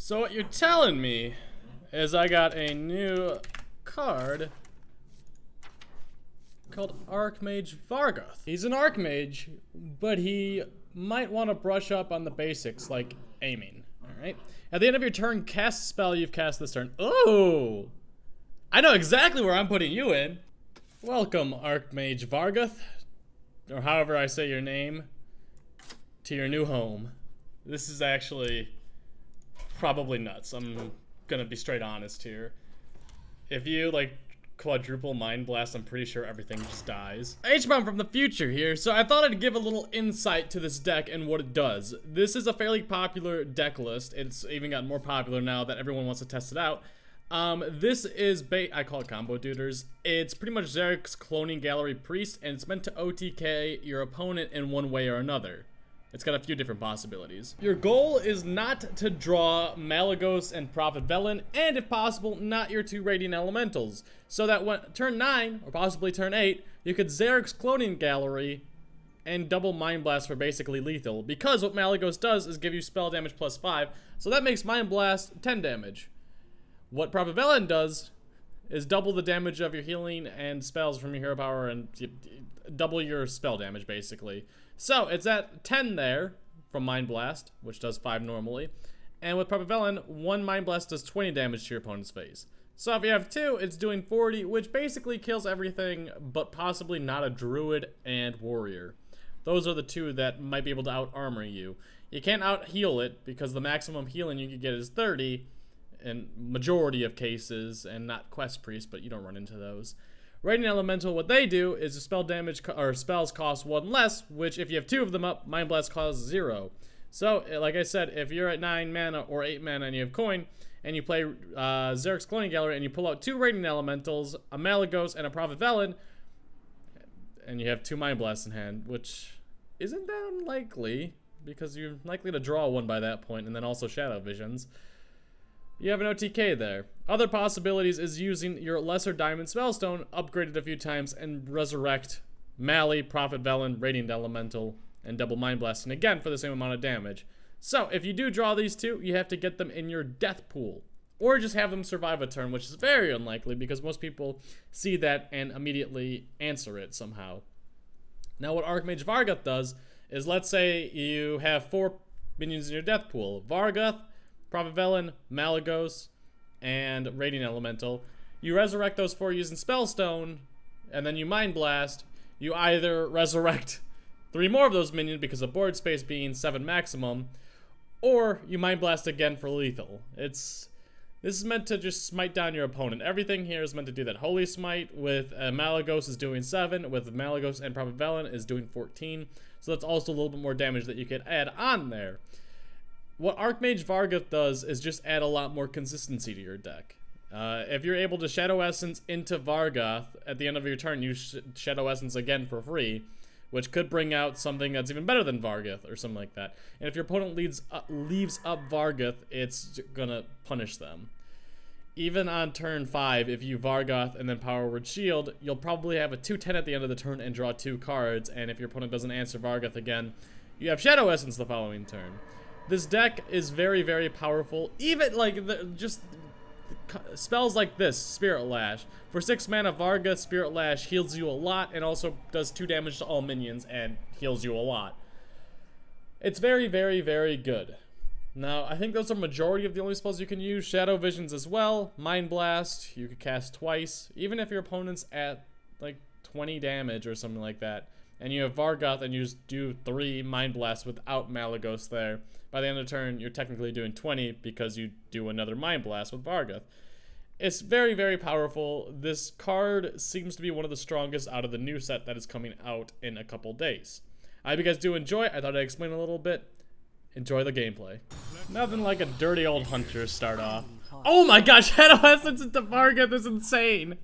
So what you're telling me is I got a new card called ARCHMAGE VARGOTH. He's an Archmage, but he might want to brush up on the basics like aiming, alright? At the end of your turn, cast a spell you've cast this turn. Oh! I know exactly where I'm putting you in. Welcome, ARCHMAGE VARGOTH, or however I say your name, to your new home. This is actually probably nuts. I'm gonna be straight honest here. If you, like, quadruple Mind Blast, I'm pretty sure everything just dies. H-Bomb from the future here, so I thought I'd give a little insight to this deck and what it does. This is a fairly popular deck list. It's even gotten more popular now that everyone wants to test it out. This is I call it Combo Duders. It's pretty much Xeric's Cloning Gallery Priest, and it's meant to OTK your opponent in one way or another. It's got a few different possibilities. Your goal is not to draw Malygos and Prophet Velen, and if possible, not your two Radiant Elementals. So that when turn 9, or possibly turn 8, you could Xeric's Cloning Gallery and double Mind Blast for basically lethal. Because what Malygos does is give you spell damage plus 5, so that makes Mind Blast 10 damage. What Prophet Velen does is double the damage of your healing and spells from your hero power and double your spell damage, basically. So, it's at 10 there from Mind Blast, which does 5 normally. And with Prophet Velen, 1 Mind Blast does 20 damage to your opponent's face. So if you have 2, it's doing 40, which basically kills everything, but possibly not a Druid and Warrior. Those are the 2 that might be able to out-armor you. You can't out-heal it, because the maximum healing you can get is 30, in majority of cases, and not Quest Priest, but you don't run into those. Radiant Elemental, what they do is the spell damage or spells cost 1 less, which if you have 2 of them up, Mind Blast costs 0. So, like I said, if you're at 9 mana or 8 mana and you have coin, and you play Xeric's Cloning Gallery and you pull out 2 Radiant Elementals, a Malygos, and a Prophet Velen, and you have 2 Mind Blasts in hand, which isn't that unlikely, because you're likely to draw 1 by that point, and then also Shadow Visions. You have an OTK there. Other possibilities is using your Lesser Diamond Spellstone, upgraded a few times, and resurrect Mali, Prophet Velen, Radiant Elemental, and double Mind Blasting again for the same amount of damage. So, if you do draw these 2, you have to get them in your death pool. Or just have them survive a turn, which is very unlikely because most people see that and immediately answer it somehow. Now, what ARCHMAGE VARGOTH does is, let's say you have 4 minions in your death pool. Vargoth, Prophet Velen, Malygos, and Radiant Elemental. You resurrect those 4 using Spellstone, and then you Mind Blast. You either resurrect 3 more of those minions because of board space being 7 maximum, or you Mind Blast again for lethal. This is meant to just smite down your opponent. Everything here is meant to do that. Holy Smite with Malygos is doing 7, with Malygos and Prophet Velen is doing 14, so that's also a little bit more damage that you could add on there. What ARCHMAGE VARGOTH does is just add a lot more consistency to your deck. If you're able to Shadow Essence into Vargoth, at the end of your turn, you Shadow Essence again for free, which could bring out something that's even better than Vargoth, or something like that. And if your opponent leaves up Vargoth, it's gonna punish them. Even on turn 5, if you Vargoth and then Power Word Shield, you'll probably have a 2/10 at the end of the turn and draw 2 cards, and if your opponent doesn't answer Vargoth again, you have Shadow Essence the following turn. This deck is very, very powerful. Even, like, just spells like this, Spirit Lash. For 6 mana, Vargoth Spirit Lash heals you a lot and also does 2 damage to all minions and heals you a lot. It's very, very, very good. Now, I think those are majority of the only spells you can use. Shadow Visions as well. Mind Blast, you could cast twice. Even if your opponent's at, like, 20 damage or something like that, and you have Vargoth and you just do 3 Mind Blasts without Malygos there, by the end of the turn, you're technically doing 20 because you do another Mind Blast with Vargoth. It's very, very powerful. This card seems to be one of the strongest out of the new set that is coming out in a couple days. I hope you guys do enjoy. I thought I'd explain a little bit. Enjoy the gameplay. Nothing like a dirty old hunter start off. Oh my gosh, Shadow Essence into Vargoth is insane.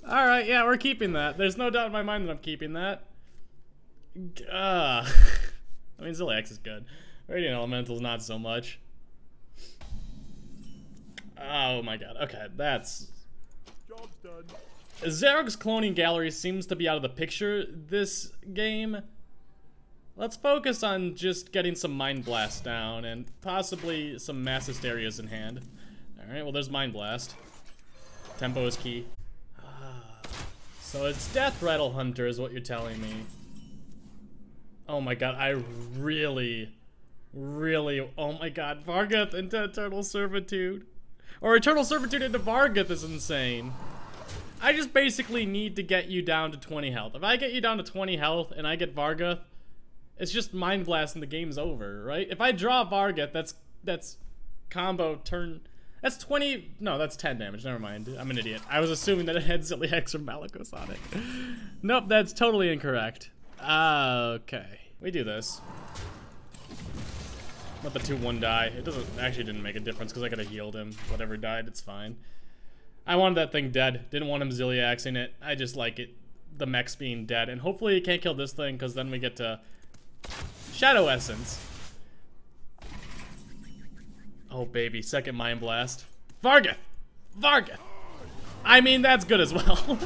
Alright, yeah, we're keeping that. There's no doubt in my mind that I'm keeping that. I mean, Ziliax is good. Radiant Elemental's not so much. Oh my god, okay, that's... Job's done. Xeric's Cloning Gallery seems to be out of the picture this game. Let's focus on just getting some Mind Blast down and possibly some Mass Hysterias in hand. Alright, well there's Mind Blast. Tempo is key. So it's Death Rattle Hunter is what you're telling me. Oh my god, I really, oh my god, Vargoth into Eternal Servitude. Or Eternal Servitude into Vargoth is insane. I just basically need to get you down to 20 health. If I get you down to 20 health and I get Vargoth, it's just Mind Blast and the game's over, right? If I draw Vargoth, that's combo turn. That's 20, no, that's 10 damage, never mind. I'm an idiot. I was assuming that it had Ziliax or Malygos on it. Nope, that's totally incorrect. Okay, we do this. Let the 2-1 die. It actually didn't make a difference because I could have healed him. Whatever died, it's fine. I wanted that thing dead. Didn't want him Ziliaxing it. I just like it, the mechs being dead. And hopefully he can't kill this thing because then we get to Shadow Essence. Oh baby, second Mind Blast. Vargoth! Vargoth! I mean, that's good as well.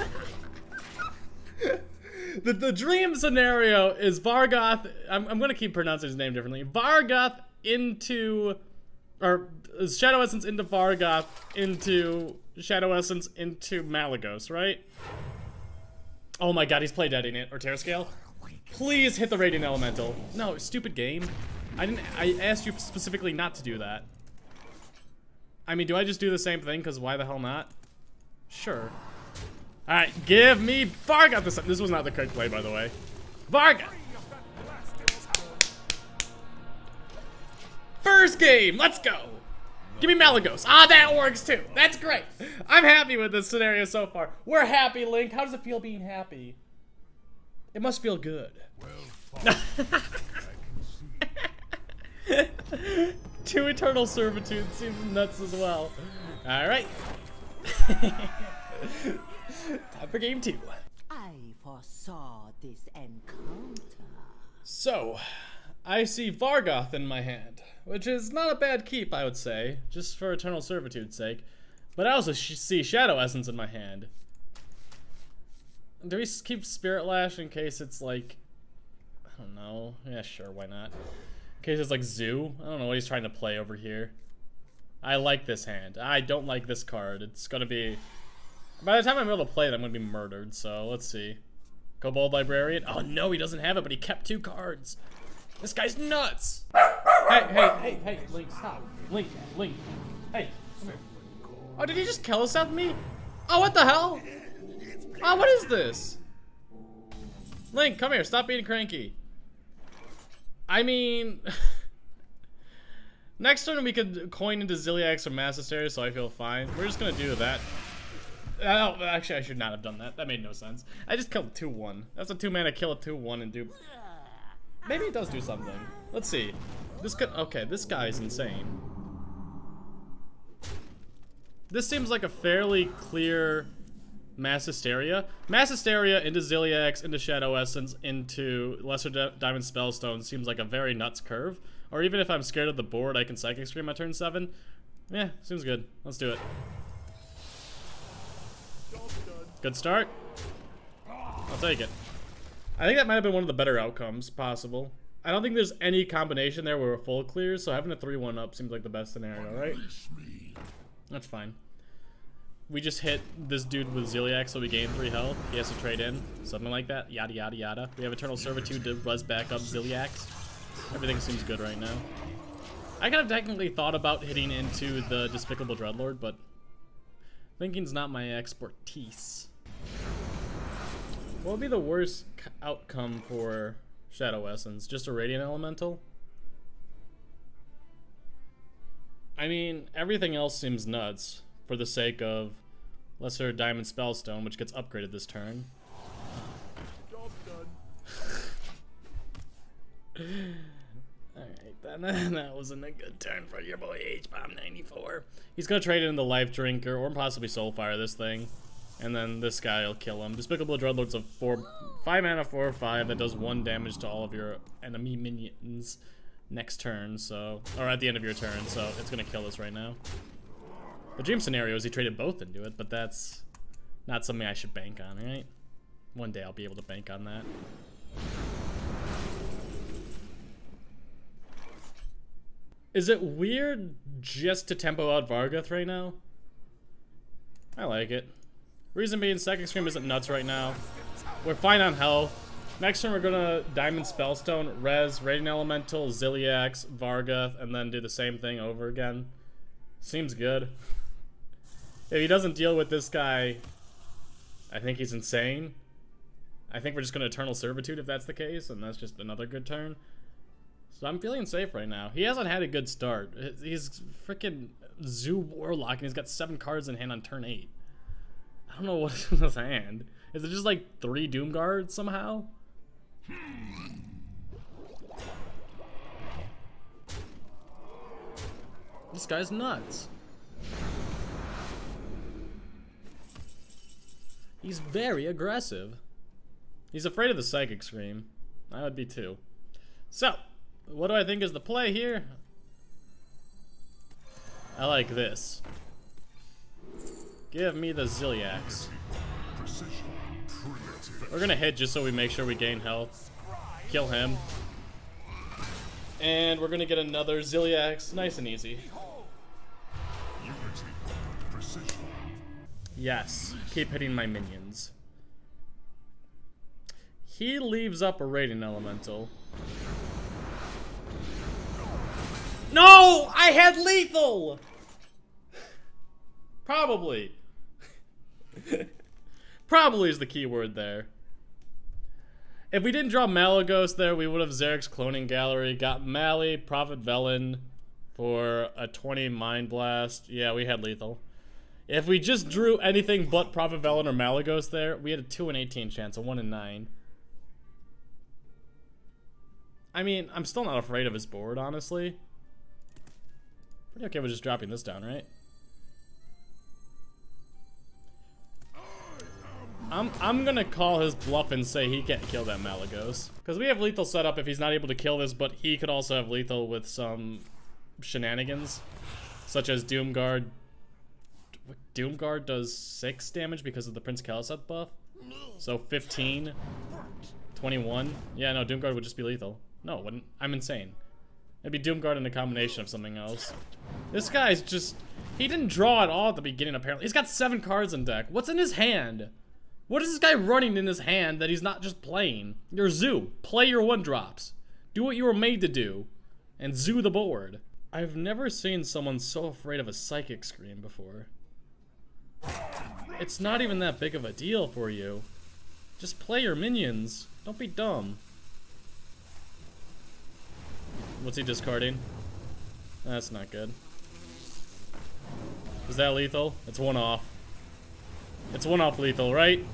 The dream scenario is Vargoth, I'm gonna keep pronouncing his name differently. Vargoth into, or Shadow Essence into Vargoth into Shadow Essence into Malygos, right? Oh my god, he's play deading it, or Terror Scale. Please hit the Radiant Elemental. No, stupid game. I asked you specifically not to do that. I mean, do I just do the same thing? Because why the hell not? Sure. Alright, give me Vargoth this time. This was not the correct play, by the way. Vargoth! First game, let's go! Give me Malygos. Ah, that works too. That's great. I'm happy with this scenario so far. We're happy, Link. How does it feel being happy? It must feel good. Well, Two Eternal Servitude seems nuts as well. Alright. Time for game 2. I foresaw this encounter. So, I see Vargoth in my hand, which is not a bad keep, I would say, just for Eternal Servitude's sake. But I also see Shadow Essence in my hand. Do we keep Spirit Lash in case it's like, I don't know. Yeah, sure, why not? In case it's like Zoo. I don't know what he's trying to play over here. I like this hand. I don't like this card. It's gonna be, by the time I'm able to play it, I'm gonna be murdered. So let's see. Kobold Librarian. Oh no, he doesn't have it, but he kept 2 cards. This guy's nuts. Hey, Link, stop. Link. Hey, come here. Oh, did he just kill us at me? Oh, what the hell? Oh, what is this? Link, come here. Stop being cranky. I mean, next turn we could coin into Ziliax or Mass Hysteria, so I feel fine. We're just gonna do that. Oh, actually, I should not have done that. That made no sense. I just killed 2-1. That's a 2-mana kill a 2-1 and do. Maybe it does do something. Let's see. This could. Okay, this guy is insane. This seems like a fairly clear Mass Hysteria. Mass Hysteria into Ziliax, into Shadow Essence, into Lesser Diamond Spellstone seems like a very nuts curve. Or even if I'm scared of the board, I can Psychic Scream at turn 7. Yeah, seems good. Let's do it. Good start. I'll take it. I think that might have been one of the better outcomes possible. I don't think there's any combination there where we're full clears, so having a 3-1 up seems like the best scenario, right? That's fine. We just hit this dude with Ziliax, so we gain 3 health. He has to trade in, something like that. Yada yada yada. We have Eternal Servitude to buzz back up Ziliax. Everything seems good right now. I kind of technically thought about hitting into the Despicable Dreadlord, but thinking's not my expertise. What would be the worst outcome for Shadow Essence? Just a Radiant Elemental? I mean, everything else seems nuts for the sake of Lesser Diamond Spellstone, which gets upgraded this turn. Alright, then that wasn't a good turn for your boy H-Bomb 94. He's gonna trade in the Life Drinker or possibly Soulfire this thing. And then this guy will kill him. Despicable Dreadlord's a 5 mana 4/5 that does 1 damage to all of your enemy minions next turn, so, or at the end of your turn, so it's gonna kill us right now. The dream scenario is he traded both into it, but that's not something I should bank on, right? One day I'll be able to bank on that. Is it weird just to tempo out Vargoth right now? I like it. Reason being, Psychic Scream isn't nuts right now. We're fine on health. Next turn we're gonna Diamond Spellstone, Res, Radiant Elemental, Ziliax, Vargoth, and then do the same thing over again. Seems good. If he doesn't deal with this guy, I think he's insane. I think we're just gonna Eternal Servitude if that's the case, and that's just another good turn. So I'm feeling safe right now. He hasn't had a good start. He's freaking Zoo Warlock, and he's got 7 cards in hand on turn 8. I don't know what's in his hand. Is it just like 3 Doomguards somehow? This guy's nuts. He's very aggressive. He's afraid of the Psychic Scream. I would be too. So, what do I think is the play here? I like this. Give me the Ziliax. We're gonna hit just so we make sure we gain health. Kill him. And we're gonna get another Ziliax. Nice and easy. Yes. Keep hitting my minions. He leaves up a Radiant Elemental. No! I had lethal! Probably. Probably is the key word there. If we didn't draw Malagos there, we would have Zarek's Cloning Gallery, got Mali, Prophet Velen for a 20 Mind Blast. Yeah, we had lethal. If we just drew anything but Prophet Velen or Malagos there, we had a 2 in 18 chance, a 1 in 9. I mean, I'm still not afraid of his board, honestly. Pretty okay with just dropping this down, right? I'm gonna call his bluff and say he can't kill that Malagos. Because we have lethal set up if he's not able to kill this, but he could also have lethal with some shenanigans. Such as Doomguard. Doomguard does 6 damage because of the Prince Khaliseth buff. So 15. 21. Yeah, no, Doomguard would just be lethal. No, it wouldn't. I'm insane. It'd be Doomguard in a combination of something else. This guy's just... He didn't draw at all at the beginning, apparently. He's got 7 cards in deck. What's in his hand? What is this guy running in his hand that he's not just playing? You're Zoo. Play your 1-drops. Do what you were made to do. And Zoo the board. I've never seen someone so afraid of a Psychic Scream before. It's not even that big of a deal for you. Just play your minions. Don't be dumb. What's he discarding? That's not good. Is that lethal? It's 1 off. It's 1 off lethal, right?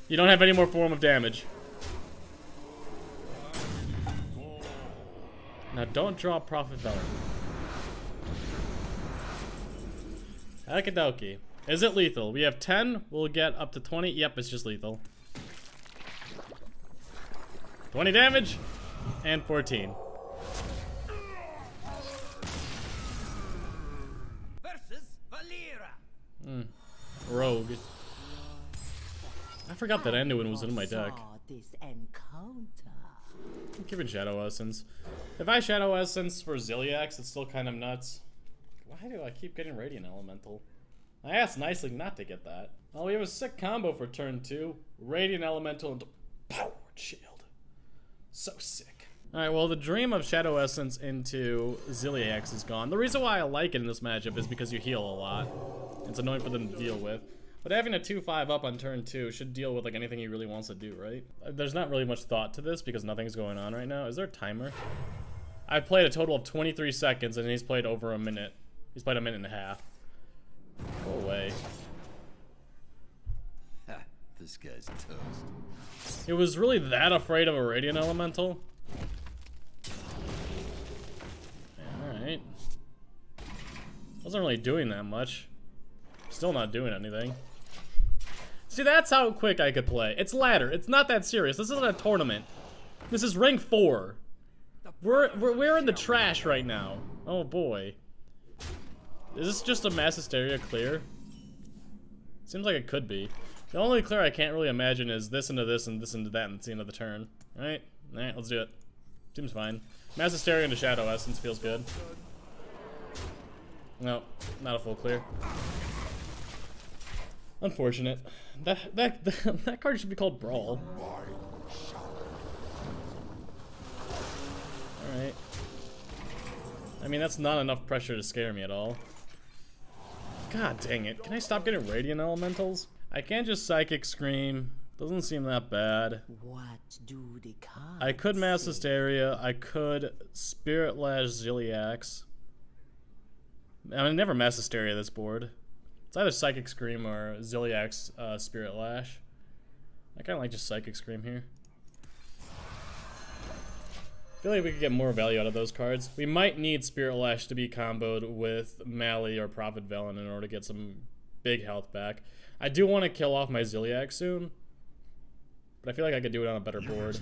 You don't have any more form of damage. Now don't draw Prophet Velen. Okidoki. Is it lethal? We have 10. We'll get up to 20. Yep, it's just lethal. 20 damage and 14. Versus Valera. Rogue. I forgot that Anduin was in my deck. This encounter. I'm giving Shadow Essence. If I Shadow Essence for Ziliax, it's still kind of nuts. Why do I keep getting Radiant Elemental? I asked nicely not to get that. Oh, we have a sick combo for turn 2. Radiant Elemental into Powered Shield. So sick. Alright, well, the dream of Shadow Essence into Ziliax is gone. The reason why I like it in this matchup is because you heal a lot. It's annoying for them to deal with. But having a 2-5 up on turn 2 should deal with like anything he really wants to do, right? There's not really much thought to this because nothing's going on right now. Is there a timer? I've played a total of 23 seconds and he's played over a minute. He's played a minute and a half. Go away. Ha, this guy's toast. He was really that afraid of a Radiant Elemental? Alright. Wasn't really doing that much. Still not doing anything. See, that's how quick I could play. It's ladder. It's not that serious. This isn't a tournament. This is rank 4. We're in the trash right now. Oh boy. Is this just a mass hysteria clear? Seems like it could be. The only clear I can't really imagine is this into this and this into that and it's the end of the turn. Alright? Alright, let's do it. Seems fine. Mass Hysteria into Shadow Essence feels good. No, not a full clear. Unfortunate. That card should be called Brawl. Alright. I mean, that's not enough pressure to scare me at all. God dang it. Can I stop getting Radiant Elementals? I can't just Psychic Scream. Doesn't seem that bad. What do the cards I could Mass Hysteria. I could Spirit Lash Ziliax. I mean, never Mass Hysteria this board. It's either Psychic Scream or Ziliax Spirit Lash. I kind of like just Psychic Scream here. I feel like we could get more value out of those cards. We might need Spirit Lash to be comboed with Mally or Prophet Velen in order to get some big health back. I do want to kill off my Ziliax soon, but I feel like I could do it on a better board,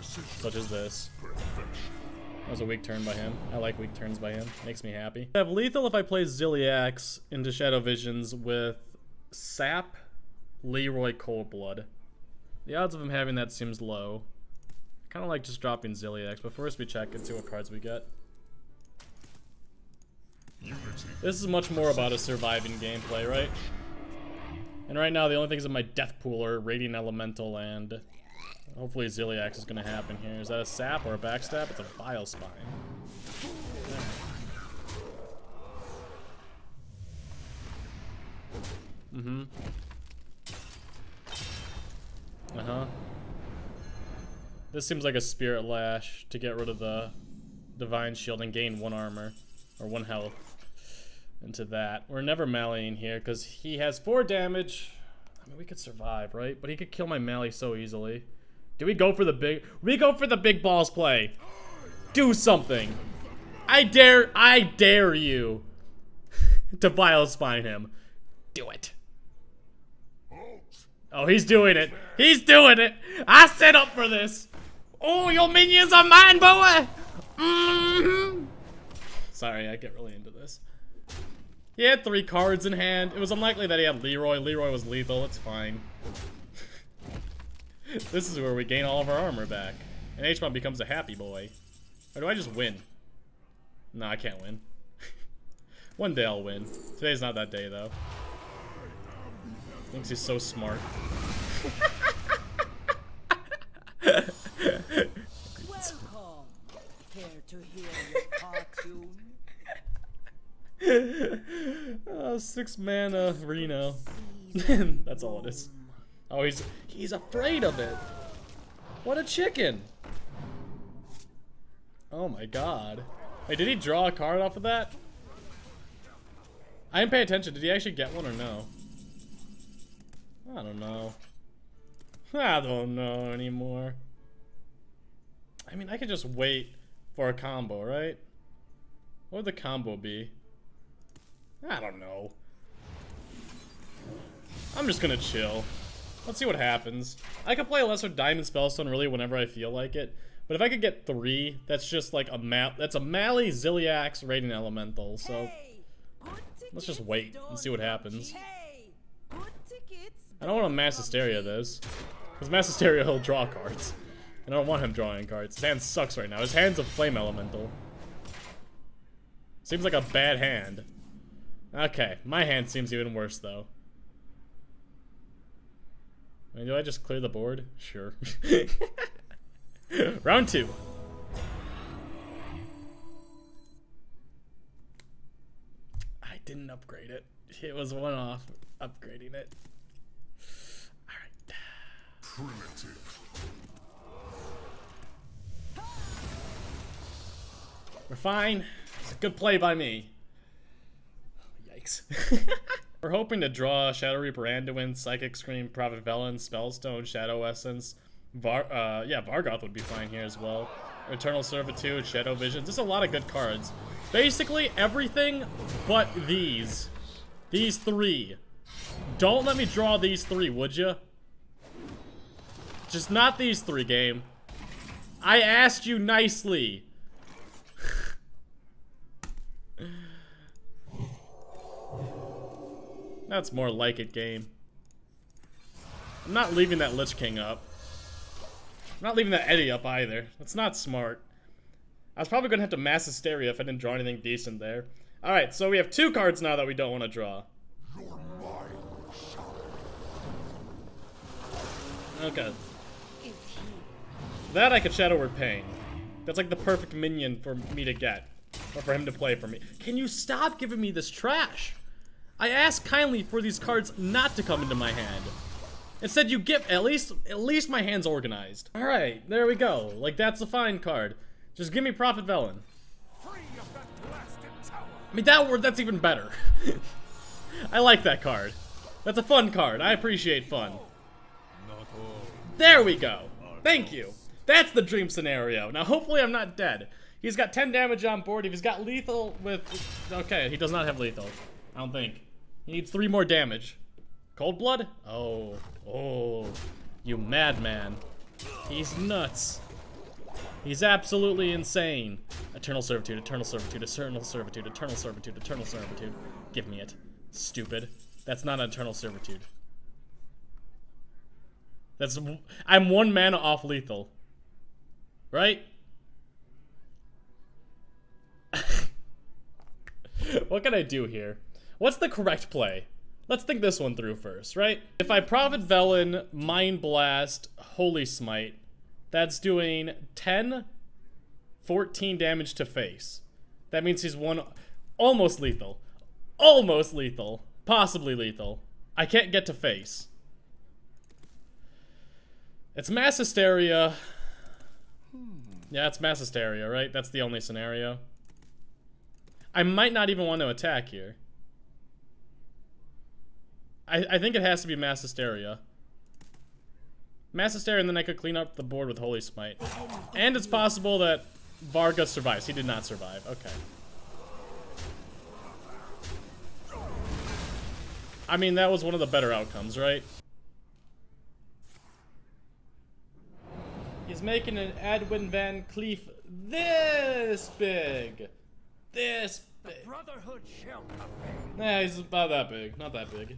such as this. That was a weak turn by him. I like weak turns by him. Makes me happy. I have lethal if I play Ziliax into Shadow Visions with Sap, Leroy, Coldblood. The odds of him having that seems low. Kind of like just dropping Ziliax, but first we check and see what cards we get. This is much more about a surviving gameplay, right? And right now the only things in my death pool are Radiant Elemental and hopefully Ziliax is going to happen here. Is that a sap or a backstab? It's a Vile Spine. Yeah. Uh-huh. This seems like a Spirit Lash to get rid of the Divine Shield and gain 1 armor, or 1 health into that. We're never Mallying here because he has 4 damage. I mean, we could survive, right? But he could kill my Mally so easily. Do we go for the big... We go for the big balls play. Do something. I dare you to Vile Spine him. Do it. Oh, he's doing it. He's doing it. I set up for this. Oh, your minions are mine, boy! Sorry, I get really into this. He had 3 cards in hand. It was unlikely that he had Leroy. Leroy was lethal. It's fine. This is where we gain all of our armor back. And H-Mod becomes a happy boy. Or do I just win? No, I can't win. One day I'll win. Today's not that day, though. Thinks he's so smart. Welcome. Care to hear your cartoon? 6 mana Reno. That's all it is. Oh, he's afraid of it. What a chicken. Oh my god. Wait, did he draw a card off of that? I didn't pay attention. Did he actually get one or no? I don't know. I don't know anymore. I mean, I could just wait for a combo, right? What would the combo be? I don't know. I'm just gonna chill. Let's see what happens. I could play a Lesser Diamond Spellstone really whenever I feel like it. But if I could get 3, that's just like that's a Mally, Ziliax, Radiant Elemental. So let's just wait and see what happens. I don't want to Mass Hysteria this. Because Mass Hysteria he'll draw cards. And I don't want him drawing cards. His hand sucks right now. His hand's a Flame Elemental. Seems like a bad hand. Okay, my hand seems even worse though. I mean, do I just clear the board? Sure. Round 2. I didn't upgrade it. It was one off upgrading it. Alright. Primitive. We're fine. It's a good play by me. Yikes. We're hoping to draw Shadow Reaper Anduin, Psychic Scream, Prophet Velen, Spellstone, Shadow Essence. Vargoth would be fine here as well. Eternal Servitude, Shadow Visions. There's a lot of good cards. Basically everything but these. These 3. Don't let me draw these 3, would ya? Just not these 3, game. I asked you nicely. That's more like it, game. I'm not leaving that Lich King up. I'm not leaving that Eddie up either. That's not smart. I was probably gonna have to Mass Hysteria if I didn't draw anything decent there. Alright, so we have 2 cards now that we don't want to draw. Okay. That I could Shadow Word Pain. That's like the perfect minion for me to get. Or for him to play for me. Can you stop giving me this trash? I asked kindly for these cards not to come into my hand. Instead you give, at least my hand's organized. Alright, there we go. Like, that's a fine card. Just give me Prophet Velen. I mean, that's even better. I like that card. That's a fun card. I appreciate fun. There we go. Thank you. That's the dream scenario. Now, hopefully I'm not dead. He's got 10 damage on board. If he's got lethal with... Okay, he does not have lethal. I don't think. He needs 3 more damage. Cold Blood? Oh. Oh. You madman. He's nuts. He's absolutely insane. Eternal Servitude, Eternal Servitude, Eternal Servitude, Eternal Servitude, Eternal Servitude. Give me it. Stupid. That's not an Eternal Servitude. That's... I'm 1 mana off lethal. Right? What can I do here? What's the correct play? Let's think this one through first, right? If I Prophet Velen, Mind Blast, Holy Smite, that's doing 10, 14 damage to face. That means he's almost lethal. Almost lethal. Possibly lethal. I can't get to face. It's Mass Hysteria. Yeah, it's Mass Hysteria, right? That's the only scenario. I might not even want to attack here. I think it has to be Mass Hysteria. Mass Hysteria, and then I could clean up the board with Holy Smite. And it's possible that Vargoth survives. He did not survive. Okay. I mean, that was one of the better outcomes, right? He's making an Edwin Van Cleef this big. This big. The Brotherhood shall nah, he's about that big. Not that big.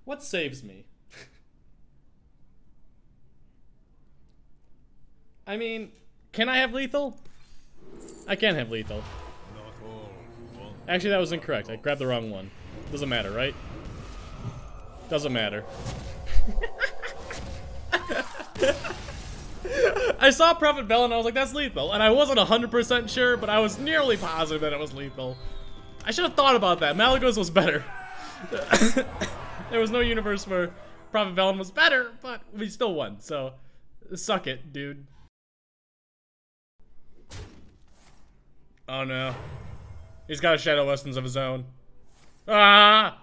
What saves me? I mean, can I have lethal? I can't have lethal. Actually, that was incorrect. I grabbed the wrong one. Doesn't matter, right? Doesn't matter. I saw Prophet Velen and I was like, that's lethal. And I wasn't 100% sure, but I was nearly positive that it was lethal. I should have thought about that. Malagos was better. There was no universe where Prophet Velen was better, but we still won, so suck it, dude. Oh no. He's got a Shadow Lessons of his own. Ah!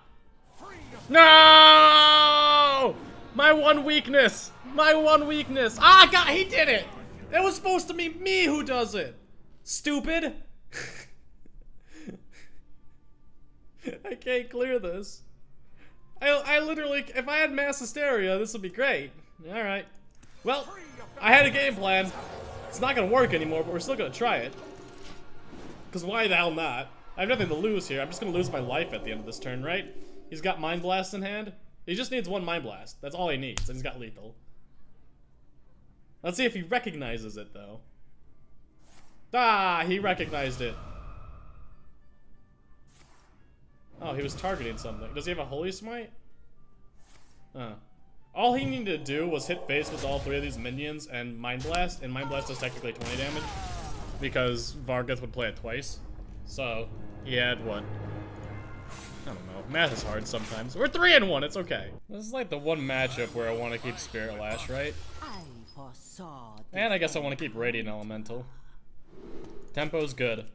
No! My one weakness! My one weakness! Ah, God, he did it! It was supposed to be me who does it! Stupid! I can't clear this. I literally, if I had Mass Hysteria, this would be great. Alright. Well, I had a game plan. It's not gonna work anymore, but we're still gonna try it. Because why the hell not? I have nothing to lose here. I'm just gonna lose my life at the end of this turn, right? He's got Mind Blast in hand. He just needs 1 Mind Blast. That's all he needs, and he's got lethal. Let's see if he recognizes it, though. Ah, he recognized it. Oh, he was targeting something. Does he have a Holy Smite? All he needed to do was hit face with all 3 of these minions and Mind Blast, and Mind Blast does technically 20 damage. Because Vargoth would play it twice. So, he had what? I don't know. Math is hard sometimes. We're 3-1, it's okay. This is like the one matchup where I want to keep Spirit Lash, right? And I guess I want to keep Radiant Elemental. Tempo's good.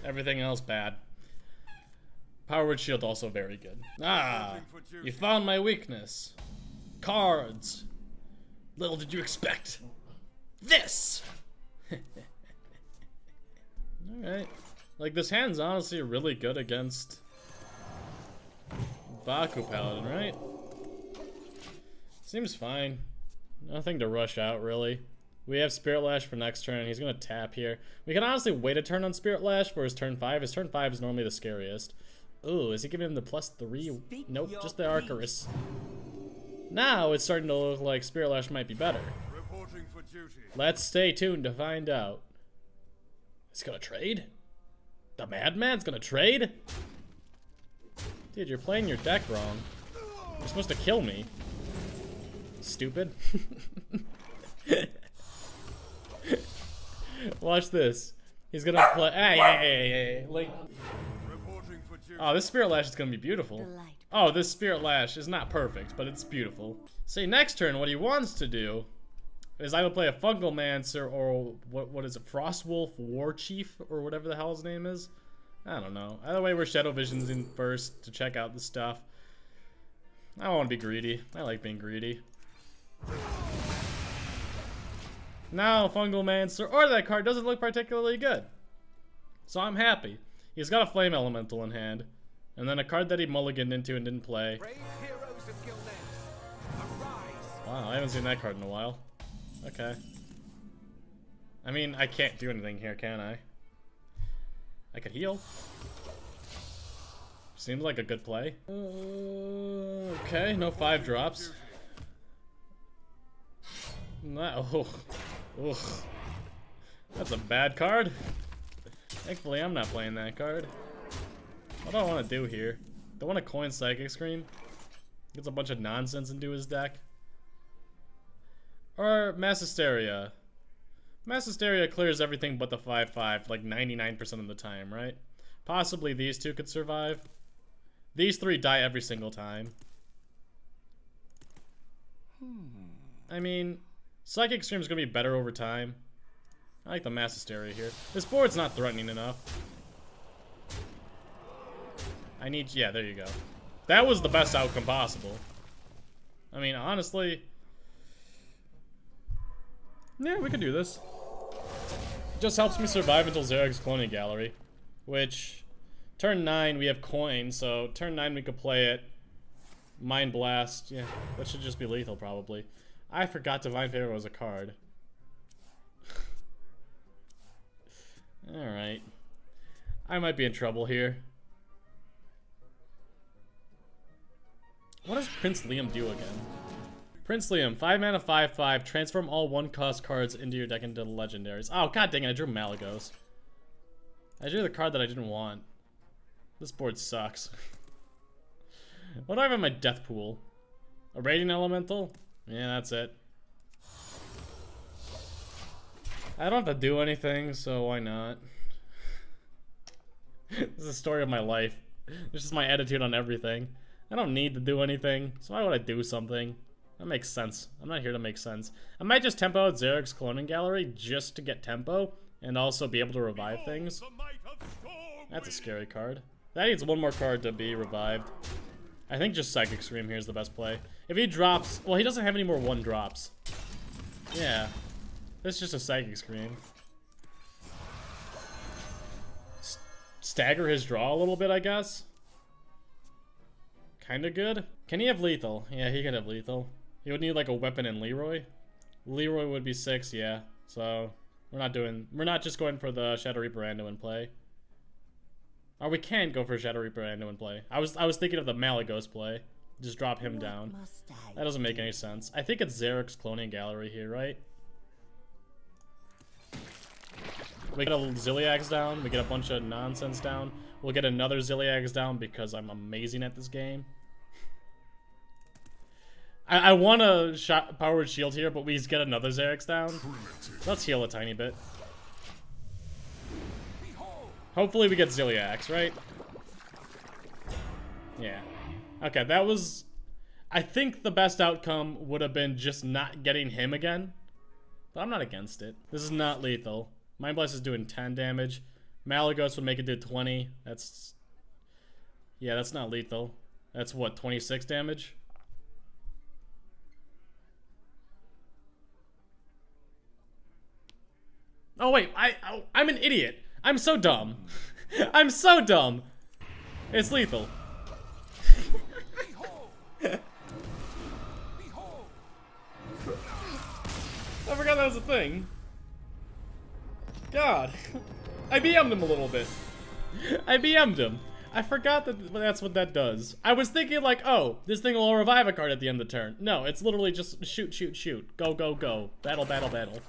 Everything else bad. Power Word Shield also very good. Ah, you found my weakness. Cards. Little did you expect. This! Alright. Like, this hand's honestly really good against Baku Paladin, right? Seems fine. Nothing to rush out, really. We have Spirit Lash for next turn. He's gonna tap here. We can honestly wait a turn on Spirit Lash for his turn 5. His turn 5 is normally the scariest. Ooh, is he giving him the +3? Nope, just the Arcturus. Now it's starting to look like Spirit Lash might be better. Let's stay tuned to find out. He's gonna trade? The madman's gonna trade? Dude, you're playing your deck wrong. You're supposed to kill me. Stupid. Watch this. He's gonna play. Hey. Like. Oh, this Spirit Lash is gonna be beautiful. Oh, this Spirit Lash is not perfect, but it's beautiful. See, next turn, what he wants to do is either play a Fungal Mancer or what is it, Frostwolf War Chief or whatever the hell his name is. I don't know. Either way, we're Shadow Visions in first to check out the stuff. I don't want to be greedy. I like being greedy. Now, Fungal Mancer or that card doesn't look particularly good. So I'm happy. He's got a Flame Elemental in hand. And then a card that he mulliganed into and didn't play. Wow, I haven't seen that card in a while. Okay. I mean, I can't do anything here, can I? I could heal. Seems like a good play. Okay, no 5 drops. No. Ugh. That's a bad card. Thankfully, I'm not playing that card. What do I want to do here? Do I want to coin Psychic Scream? Gets a bunch of nonsense into his deck. Or Mass Hysteria. Mass Hysteria clears everything but the 5/5 like 99% of the time, right? Possibly these two could survive. These 3 die every single time. I mean, Psychic Scream is going to be better over time. I like the Mass Hysteria here. This board's not threatening enough. Yeah, there you go. That was the best outcome possible. I mean, honestly... yeah, we could do this. It just helps me survive until Xerx's Cloning Gallery. Which, turn 9 we have coin, so turn 9 we could play it. Mind Blast, yeah, that should just be lethal probably. I forgot Divine Favor was a card. Alright. I might be in trouble here. What does Prince Liam do again? Prince Liam, 5 mana, 5/5. Transform all 1-cost cards into your deck into legendaries. Oh, god dang it, I drew Malygos. I drew the card that I didn't want. This board sucks. What do I have in my death pool? A Radiant Elemental? Yeah, that's it. I don't have to do anything, so why not? This is the story of my life. This is my attitude on everything. I don't need to do anything, so why would I do something? That makes sense. I'm not here to make sense. I might just tempo out Xerx's Cloning Gallery just to get tempo and also be able to revive things. That's a scary card. That needs one more card to be revived. I think just Psychic Scream here is the best play. If he drops... well, he doesn't have any more 1-drops. Yeah. This is just a Psychic Scream. Stagger his draw a little bit, I guess. Kinda good. Can he have lethal? Yeah, he can have lethal. He would need like a weapon in Leroy. Leroy would be 6, yeah. So we're not just going for the Shadow Reaper Anduin play. Or we can go for Shadow Reaper Anduin play. I was thinking of the Malygos play. Just drop him down. That doesn't make any sense. I think it's Xerx's Cloning Gallery here, right? We get a Zilliax down. We get a bunch of nonsense down. We'll get another Zilliax down because I'm amazing at this game. I want a Powered Shield here, but we just get another Xerx's down. Let's heal a tiny bit. Hopefully we get Zilliax, right? Yeah. Okay, that was... I think the best outcome would have been just not getting him again. But I'm not against it. This is not lethal. Mind Blast is doing 10 damage. Malygos would make it do 20. That's... yeah, that's not lethal. That's what, 26 damage? Oh wait, I'm an idiot. I'm so dumb. I'm so dumb. It's lethal. I forgot that was a thing. God. I BM'd him a little bit. I BM'd him. I forgot that that's what that does. I was thinking like, oh, this thing will revive a card at the end of the turn. No, it's literally just shoot, shoot, shoot. Go, go, go. Battle, battle, battle.